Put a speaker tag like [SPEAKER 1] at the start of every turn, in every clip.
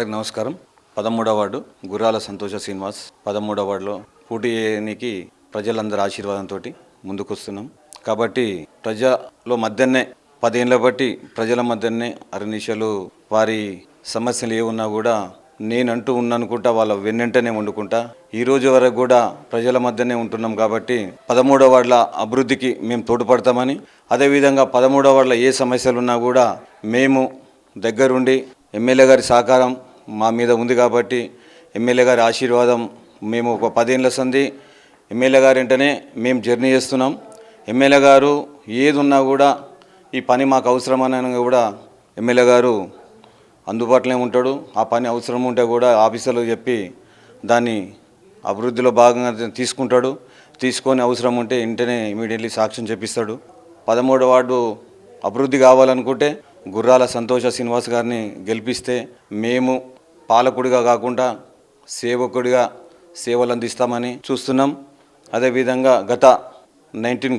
[SPEAKER 1] అందరికి నమస్కారం. 13వ వార్డు గుర్రాల సంతోష శ్రీనివాస్. 13వ వార్డులో పోటీ చేయడానికి ప్రజలందరి ఆశీర్వాదంతో ముందుకొస్తున్నాం. కాబట్టి ప్రజల మధ్యనే 10 ఏళ్ళ బట్టి ప్రజల మధ్యనే అరణిశలు వారి సమస్యలు ఏమున్నా కూడా నేనంటూ ఉన్నానుకుంటా వాళ్ళ వెన్నంటనే వండుకుంటా ఈ రోజు వరకు కూడా ప్రజల మధ్యనే ఉంటున్నాం. కాబట్టి 13వ వార్డుల అభివృద్ధికి మేము తోడ్పడతామని, అదేవిధంగా 13వ వార్డుల ఏ సమస్యలు ఉన్నా కూడా మేము దగ్గరుండి ఎమ్మెల్యే గారి సహకారం మా మీద ఉంది. కాబట్టి ఎమ్మెల్యే గారి ఆశీర్వాదం మేము ఒక 10 ఏళ్ళ సంది ఎమ్మెల్యే గారి వెంటనే మేము జర్నీ చేస్తున్నాం. ఎమ్మెల్యే గారు ఏది ఉన్నా కూడా ఈ పని మాకు అవసరమని కూడా ఎమ్మెల్యే గారు అందుబాటులో ఉంటాడు. ఆ పని అవసరం ఉంటే కూడా ఆఫీసర్లకు చెప్పి దాన్ని అభివృద్ధిలో భాగంగా తీసుకుంటాడు. తీసుకొని అవసరం ఉంటే వెంటనే ఇమీడియట్లీ సాక్ష్యం చెప్పిస్తాడు. 13వ వార్డు అభివృద్ధి కావాలనుకుంటే గుర్రాల సంతోష శ్రీనివాస్ గారిని గెలిపిస్తే మేము పాలకుడిగా కాకుండా సేవకుడిగా సేవలు అందిస్తామని చూస్తున్నాం. అదేవిధంగా గత 19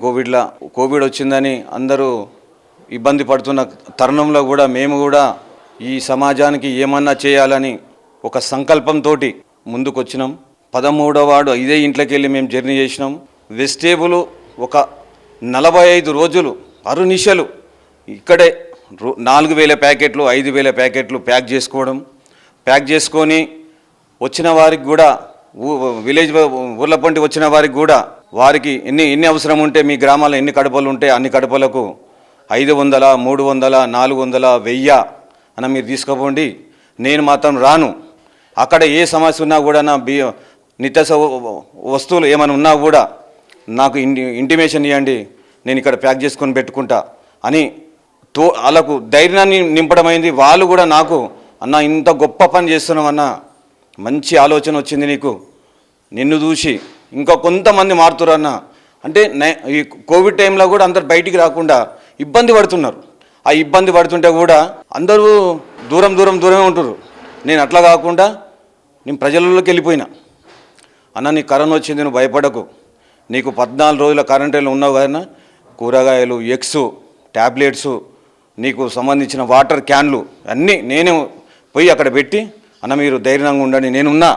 [SPEAKER 1] కోవిడ్ వచ్చిందని అందరూ ఇబ్బంది పడుతున్న తరుణంలో కూడా మేము కూడా ఈ సమాజానికి ఏమన్నా చేయాలని ఒక సంకల్పంతో ముందుకు వచ్చినాం. 13వ వార్డు ఇదే ఇంట్లోకి వెళ్ళి మేము జర్నీ చేసినాం. వెజిటేబుల్ ఒక 45 రోజులు అరునిశలు ఇక్కడే 4000 ప్యాకెట్లు 5000 ప్యాకెట్లు ప్యాక్ చేసుకొని వచ్చిన వారికి కూడా విలేజ్ ఊర్లపంటి వచ్చిన వారికి కూడా వారికి ఎన్ని అవసరం ఉంటే మీ గ్రామాల్లో ఎన్ని కడపలు ఉంటే అన్ని కడపలకు 500, 300, 400, 1000 అన్న మీరు తీసుకుపోండి. నేను మాత్రం రాను. అక్కడ ఏ సమస్య ఉన్నా కూడా నా నిత్య వస్తువులు ఏమైనా ఉన్నా కూడా నాకు ఇంటిమేషన్ ఇవ్వండి, నేను ఇక్కడ ప్యాక్ చేసుకొని పెట్టుకుంటా అని వాళ్ళకు ధైర్యాన్ని నింపడమైంది. వాళ్ళు కూడా నాకు అన్న ఇంత గొప్ప పని చేస్తున్నావు అన్న, మంచి ఆలోచన వచ్చింది నీకు, నిన్ను చూసి ఇంకా కొంతమంది మారుతున్నారు అన్న. అంటే ఈ కోవిడ్ టైంలో కూడా అందరు బయటికి రాకుండా ఇబ్బంది పడుతున్నారు. ఆ ఇబ్బంది పడుతుంటే కూడా అందరూ దూరమే ఉంటారు. నేను అట్లా కాకుండా నేను ప్రజలలోకి వెళ్ళిపోయినా. అన్న నీకు కరోనా వచ్చింది, నువ్వు భయపడకు, నీకు 14 రోజుల క్వారంటైన్లో ఉన్నావు కదా, కూరగాయలు, ఎగ్స్, ట్యాబ్లెట్స్, నీకు సంబంధించిన వాటర్ క్యాన్లు అన్నీ నేనే పోయి అక్కడ పెట్టి అన్న మీరు ధైర్యంగా ఉండండి, నేనున్నా,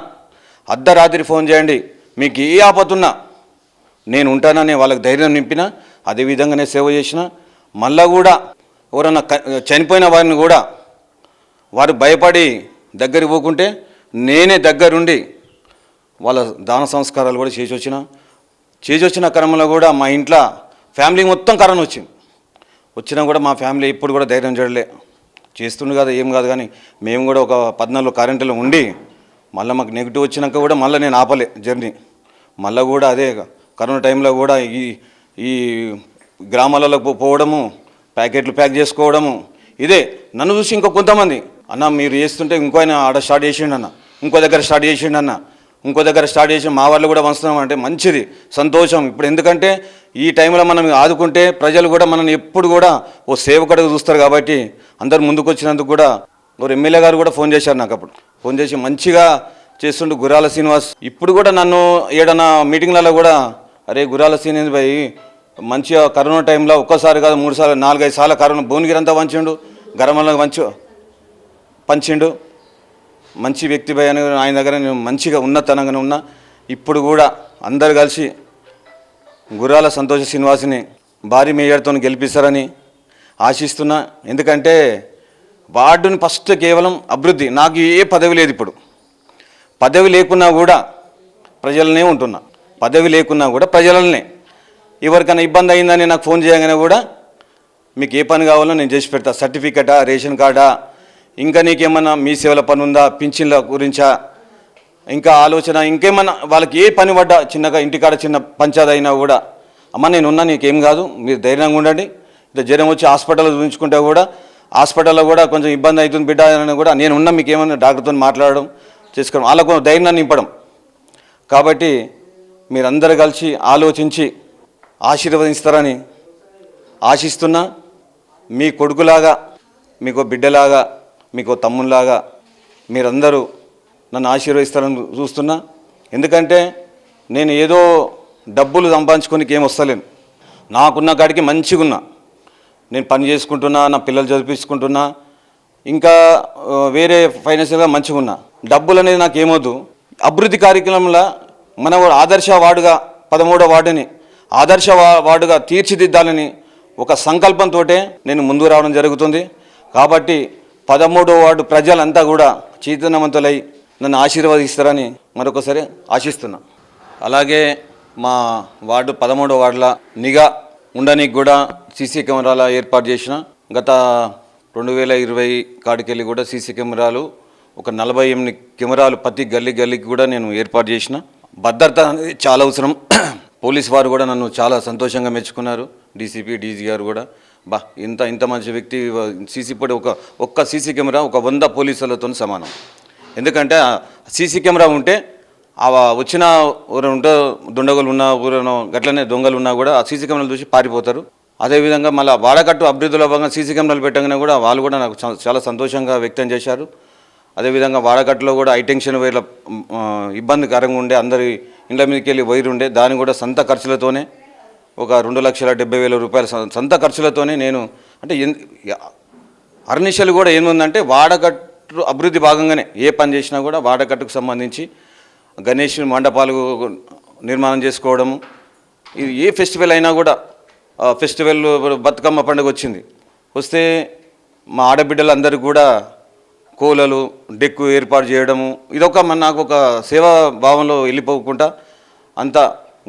[SPEAKER 1] అర్ధరాత్రి ఫోన్ చేయండి, మీకు ఏ ఆపతున్నా నేను ఉంటానని వాళ్ళకి ధైర్యం నింపిన. అదేవిధంగానే సేవ చేసిన. మళ్ళా కూడా ఎవరన్నా చనిపోయిన వారిని కూడా వారు భయపడి దగ్గరికి పోకుంటే నేనే దగ్గరుండి వాళ్ళ దాన సంస్కారాలు కూడా చేసి వచ్చిన క్రమంలో కూడా మా ఇంట్లో ఫ్యామిలీ మొత్తం కరోనా వచ్చినా కూడా మా ఫ్యామిలీ ఇప్పుడు కూడా ధైర్యం చేయలే. చేస్తుండే కదా ఏం కాదు, కానీ మేము కూడా ఒక 14 క్వారంటైన్లో ఉండి మళ్ళీ మాకు నెగిటివ్ వచ్చినాక కూడా మళ్ళీ నేను ఆపలే జర్నీ. మళ్ళీ కూడా అదే కరోనా టైంలో కూడా ఈ గ్రామాలలో పోవడము, ప్యాకెట్లు ప్యాక్ చేసుకోవడము, ఇదే నన్ను చూసి ఇంకో కొంతమంది అన్న మీరు చేస్తుంటే ఇంకో ఆయన ఆడ స్టార్ట్ చేసిండు అన్న, ఇంకో దగ్గర స్టార్ట్ చేసిండు అన్న, ఇంకో దగ్గర స్టార్ట్ చేసి మా వాళ్ళు కూడా పంచుతున్నాం అంటే మంచిది, సంతోషం. ఇప్పుడు ఎందుకంటే ఈ టైంలో మనం ఆదుకుంటే ప్రజలు కూడా మనల్ని ఎప్పుడు కూడా ఓ సేవకుడిగా చూస్తారు. కాబట్టి అందరు ముందుకు వచ్చినందుకు కూడా ఒక ఎమ్మెల్యే గారు కూడా ఫోన్ చేశారు నాకు. అప్పుడు ఫోన్ చేసి మంచిగా చేస్తుండు గుర్రాల శ్రీనివాస్. ఇప్పుడు కూడా నన్ను ఏడన్నా మీటింగ్లలో కూడా అరే గుర్రాల శ్రీనివాస్ భాయ్ మంచిగా కరోనా టైంలో ఒక్కసారి కాదు 3 సార్లు 4-5 సార్లు కరోనా భువనగిరి అంతా పంచిండు, గరమల్లో పంచిండు, మంచి వ్యక్తి భయ అని ఆయన దగ్గర నేను మంచిగా ఉన్నతనంగానే ఉన్నా. ఇప్పుడు కూడా అందరు కలిసి గుర్రాల సంతోష శ్రీనివాస్ని భారీ మేయర్తో గెలిపిస్తారని ఆశిస్తున్నా. ఎందుకంటే వార్డుని ఫస్ట్ కేవలం అభివృద్ధి, నాకు ఏ పదవి లేదు. ఇప్పుడు పదవి లేకున్నా కూడా ప్రజలనే ఉంటున్నా, పదవి లేకున్నా కూడా ప్రజలనే. ఎవరికైనా ఇబ్బంది అయిందని నాకు ఫోన్ చేయగానే కూడా మీకు ఏ పని కావాలో నేను చేసి పెడతా, సర్టిఫికెటా, రేషన్ కార్డా, ఇంకా నీకేమన్నా మీ సేవల పని ఉందా, పింఛన్ల గురించా, ఇంకా ఆలోచన ఇంకేమన్నా వాళ్ళకి ఏ పని పడ్డా, చిన్నగా ఇంటికాడ చిన్న పంచాయతీ అయినా కూడా అమ్మ నేనున్నా, నీకేం కాదు, మీరు ధైర్యంగా ఉండండి. ఇట్లా జ్వరం వచ్చి హాస్పిటల్లో చూపించుకుంటే కూడా హాస్పిటల్లో కూడా కొంచెం ఇబ్బంది అవుతుంది బిడ్డ అని కూడా నేనున్నా, మీకు ఏమన్నా డాక్టర్తో మాట్లాడడం చేసుకోవడం, వాళ్ళకు ధైర్యాన్ని నింపడం. కాబట్టి మీరందరూ కలిసి ఆలోచించి ఆశీర్వదిస్తారని ఆశిస్తున్నా. మీ కొడుకులాగా, మీకు బిడ్డలాగా, మీకు తమ్ముళ్ళలాగా మీరందరూ నన్ను ఆశీర్వదిస్తారని చూస్తున్నా. ఎందుకంటే నేను ఏదో డబ్బులు సంపాదించుకోనికి ఏం వస్తలేను, నాకున్న కాడికి మంచిగా ఉన్నా, నేను పని చేసుకుంటున్నా, నా పిల్లలు చదివించుకుంటున్నా, ఇంకా వేరే ఫైనాన్షియల్గా మంచిగా ఉన్నా. డబ్బులు అనేది నాకు ఏమొద్దు. అభివృద్ధి కార్యక్రమంలో మన ఆదర్శ వార్డుగా 13వ వార్డుని ఆదర్శ వార్డుగా తీర్చిదిద్దాలని ఒక సంకల్పంతో నేను ముందుకు రావడం జరుగుతుంది. కాబట్టి 13వ వార్డు ప్రజలంతా కూడా చైతన్యవంతులై నన్ను ఆశీర్వదిస్తారని మరొకసారి ఆశిస్తున్నా. అలాగే మా వార్డు 13వ వార్డుల నిఘా ఉండడానికి కూడా సీసీ కెమెరాల ఏర్పాటు చేసిన. గత 2020 కాడికెళ్ళి కూడా సీసీ కెమెరాలు ఒక 48 కెమెరాలు ప్రతి గల్లీకి కూడా నేను ఏర్పాటు చేసిన. భద్రత అనేది చాలా అవసరం. పోలీస్ వారు కూడా నన్ను చాలా సంతోషంగా మెచ్చుకున్నారు. డీసీపీ డీజీ గారు కూడా ఇంత మంచి వ్యక్తి సీసీ పొడి ఒక్క సీసీ కెమెరా ఒక 100 పోలీసులతో సమానం. ఎందుకంటే సీసీ కెమెరా ఉంటే వచ్చిన ఊరు ఉంటే దుండగులు ఉన్న ఊరనో గట్లనే దొంగలు ఉన్నా కూడా ఆ సీసీ కెమెరాలు చూసి పారిపోతారు. అదేవిధంగా మళ్ళీ వాడకట్టు అభివృద్ధిలో భాగంగా సీసీ కెమెరాలు పెట్టగానే కూడా వాళ్ళు కూడా నాకు చాలా సంతోషంగా వ్యక్తం చేశారు. అదేవిధంగా వాడకట్టులో కూడా హైటెన్షన్ వైర్ల ఇబ్బందికరంగా ఉండే, అందరి ఇండ్ల మీదకి వెళ్ళి వైర్ ఉండే, దాన్ని కూడా సొంత ఖర్చులతోనే ఒక 2,70,000 రూపాయల సొంత ఖర్చులతోనే నేను అంటే అర్నిషలు కూడా ఏముందంటే వాడకట్టు అభివృద్ధి భాగంగానే ఏ పని చేసినా కూడా వాడకట్టుకు సంబంధించి గణేష్ మండపాలు నిర్మాణం చేసుకోవడము. ఇది ఏ ఫెస్టివల్ అయినా కూడా ఫెస్టివల్ బతుకమ్మ పండుగ వస్తే మా ఆడబిడ్డలందరికీ కూడా కోలలు డెక్కు ఏర్పాటు చేయడము. ఇదొక నాకు ఒక సేవా భావంలో వెళ్ళిపోకుండా అంతా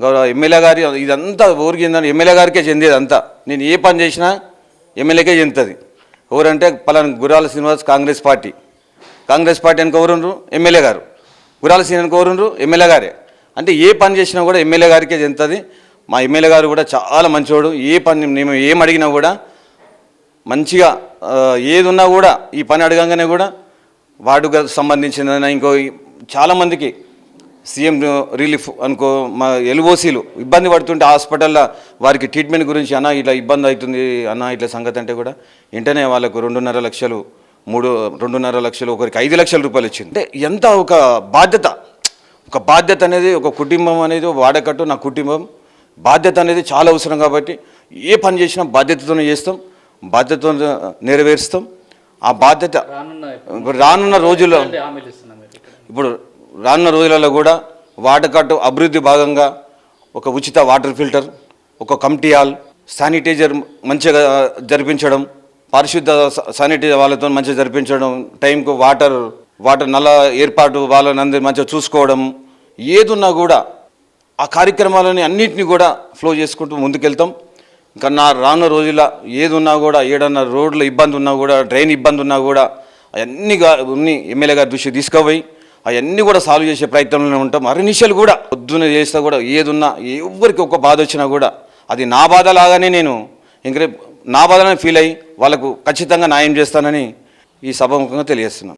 [SPEAKER 1] గౌరవ ఎమ్మెల్యే గారి ఇదంతా ఊరికి ఎమ్మెల్యే గారికే చెందేది అంతా. నేను ఏ పని చేసినా ఎమ్మెల్యేకే చెందుతుంది. ఎవరంటే పలానా గురాల శ్రీనివాస్ కాంగ్రెస్ పార్టీ అనుకో ఎవరుండ్రు ఎమ్మెల్యే గారు, గురాల శ్రీనివాస్ ఎవరుండ్రు ఎమ్మెల్యే గారే. అంటే ఏ పని చేసినా కూడా ఎమ్మెల్యే గారికే చెందుతుంది. మా ఎమ్మెల్యే గారు కూడా చాలా మంచివాడు. ఏ పని మేము ఏం అడిగినా కూడా మంచిగా ఏది ఉన్నా కూడా ఈ పని అడగంగానే కూడా వార్డుకు సంబంధించిన ఇంకో చాలామందికి సీఎం రిలీఫ్ అనుకో మా ఎల్ఓసీలు ఇబ్బంది పడుతుంటే హాస్పిటల్లో వారికి ట్రీట్మెంట్ గురించి అన్న ఇట్లా ఇబ్బంది అవుతుంది అన్న ఇట్లా సంగతి అంటే కూడా వెంటనే వాళ్ళకు 2.5 లక్షలు 2.5 లక్షలు ఒకరికి 5 లక్షల రూపాయలు ఇచ్చింది. అంటే ఎంత ఒక బాధ్యత అనేది ఒక కుటుంబం అనేది వాడకట్టు నా కుటుంబం బాధ్యత అనేది చాలా అవసరం. కాబట్టి ఏ పని చేసినా బాధ్యతతోనే చేస్తాం, బాధ్యతతో నెరవేరుస్తాం. ఆ బాధ్యత రానున్న రోజులలో కూడా వాడకట్టు అభివృద్ధి భాగంగా ఒక ఉచిత వాటర్ ఫిల్టర్, ఒక కమిటీ హాల్, శానిటైజర్ మంచిగా జరిపించడం, పారిశుద్ధ శానిటైజర్ వాళ్ళతో మంచిగా జరిపించడం, టైంకు వాటర్ నల్ల ఏర్పాటు వాళ్ళని అందరి మంచిగా చూసుకోవడం. ఏదున్నా కూడా ఆ కార్యక్రమాలని అన్నింటినీ కూడా ఫ్లో చేసుకుంటూ ముందుకెళ్తాం. ఇంకా రానున్న రోజుల్లో ఏది ఉన్నా కూడా ఏడన్నా రోడ్ల ఇబ్బంది ఉన్నా కూడా డ్రైన్ ఇబ్బంది ఉన్నా కూడా అవన్నీ ఎమ్మెల్యే గారి దృష్టికి తీసుకుపోయి అవన్నీ కూడా సాల్వ్ చేసే ప్రయత్నంలో ఉంటాం. అరనిషలు కూడా పొద్దున్న చేస్తా కూడా ఏదున్నా ఎవరికి ఒక బాధ వచ్చినా కూడా అది నా బాధ లాగానే నేను ఇంకా నా బాధనే ఫీల్ అయ్యి వాళ్ళకు ఖచ్చితంగా న్యాయం చేస్తానని ఈ సభాముఖంగా తెలియజేస్తున్నాను.